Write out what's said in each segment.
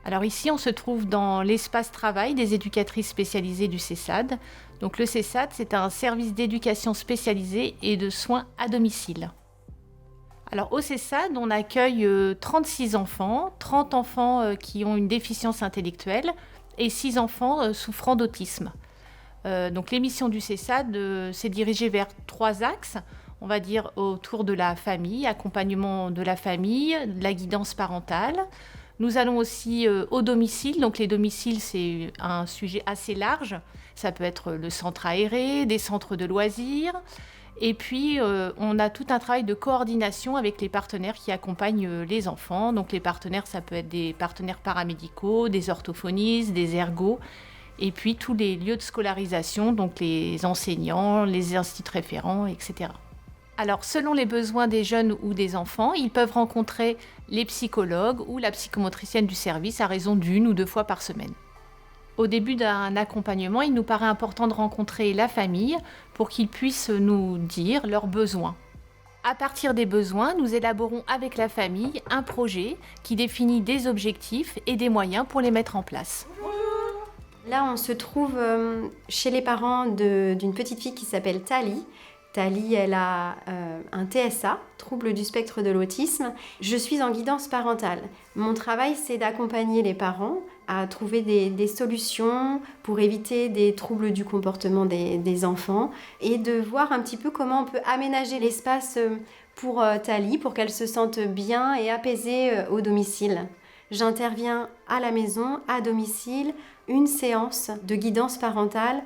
Alors ici, on se trouve dans l'espace travail des éducatrices spécialisées du CESAD. Donc le CESAD, c'est un service d'éducation spécialisé et de soins à domicile. Alors au CESAD, on accueille 36 enfants, 30 enfants qui ont une déficience intellectuelle et 6 enfants souffrant d'autisme. Donc les missions du CESAD, c'est dirigé vers 3 axes. On va dire autour de la famille, accompagnement de la famille, de la guidance parentale. Nous allons aussi au domicile. Donc les domiciles, c'est un sujet assez large. Ça peut être le centre aéré, des centres de loisirs. Et puis, on a tout un travail de coordination avec les partenaires qui accompagnent les enfants. Donc les partenaires, ça peut être des partenaires paramédicaux, des orthophonistes, des ergots. Et puis tous les lieux de scolarisation, donc les enseignants, les instituts référents, etc. Alors, selon les besoins des jeunes ou des enfants, ils peuvent rencontrer les psychologues ou la psychomotricienne du service à raison d'1 ou 2 fois par semaine. Au début d'un accompagnement, il nous paraît important de rencontrer la famille pour qu'ils puissent nous dire leurs besoins. À partir des besoins, nous élaborons avec la famille un projet qui définit des objectifs et des moyens pour les mettre en place. Là, on se trouve chez les parents d'une petite fille qui s'appelle Thalie. Thalie, elle a un TSA, trouble du spectre de l'autisme. Je suis en guidance parentale. Mon travail, c'est d'accompagner les parents à trouver des solutions pour éviter des troubles du comportement des enfants et de voir un petit peu comment on peut aménager l'espace pour Thalie, pour qu'elle se sente bien et apaisée au domicile. J'interviens à la maison, à domicile, une séance de guidance parentale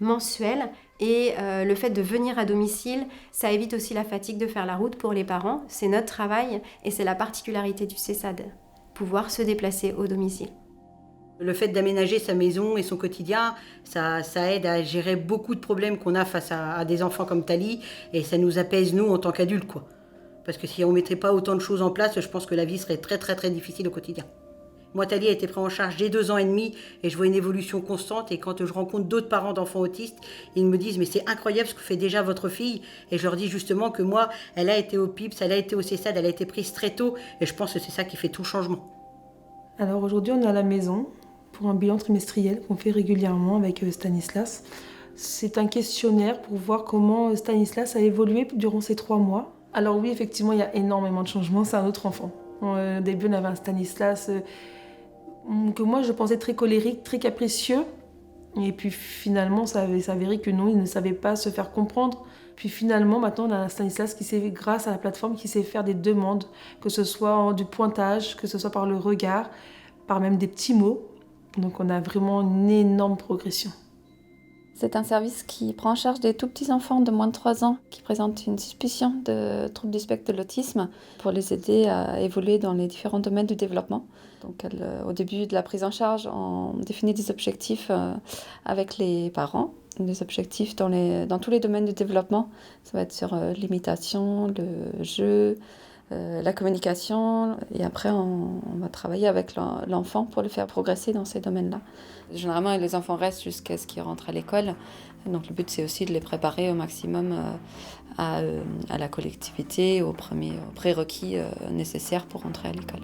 mensuelle et le fait de venir à domicile, ça évite aussi la fatigue de faire la route pour les parents. C'est notre travail et c'est la particularité du CESAD, pouvoir se déplacer au domicile. Le fait d'aménager sa maison et son quotidien, ça aide à gérer beaucoup de problèmes qu'on a face à des enfants comme Thalie et ça nous apaise nous en tant qu'adultes, quoi. Parce que si on ne mettrait pas autant de choses en place, je pense que la vie serait très très très difficile au quotidien. Moi, Thalie a été prise en charge dès 2 ans et demi et je vois une évolution constante. Et quand je rencontre d'autres parents d'enfants autistes, ils me disent « mais c'est incroyable ce que fait déjà votre fille ». Et je leur dis justement que moi, elle a été au PIPS, elle a été au CESAD, elle a été prise très tôt. Et je pense que c'est ça qui fait tout le changement. Alors aujourd'hui, on est à la maison pour un bilan trimestriel qu'on fait régulièrement avec Stanislas. C'est un questionnaire pour voir comment Stanislas a évolué durant ces 3 mois. Alors oui, effectivement, il y a énormément de changements, c'est un autre enfant. Au début, on avait un Stanislas que moi, je pensais très colérique, très capricieux. Et puis finalement, ça avait s'avéré que non, il ne savait pas se faire comprendre. Puis finalement, maintenant, on a un Stanislas qui sait, grâce à la plateforme, qui sait faire des demandes, que ce soit du pointage, que ce soit par le regard, par même des petits mots. Donc on a vraiment une énorme progression. C'est un service qui prend en charge des tout petits enfants de moins de 3 ans qui présentent une suspicion de trouble du spectre de l'autisme pour les aider à évoluer dans les différents domaines du développement. Donc au début de la prise en charge, on définit des objectifs avec les parents, des objectifs dans tous les domaines du développement. Ça va être sur l'imitation, le jeu, la communication, et après on va travailler avec l'enfant pour le faire progresser dans ces domaines-là. Généralement, les enfants restent jusqu'à ce qu'ils rentrent à l'école, donc le but c'est aussi de les préparer au maximum à la collectivité, aux prérequis nécessaires pour rentrer à l'école.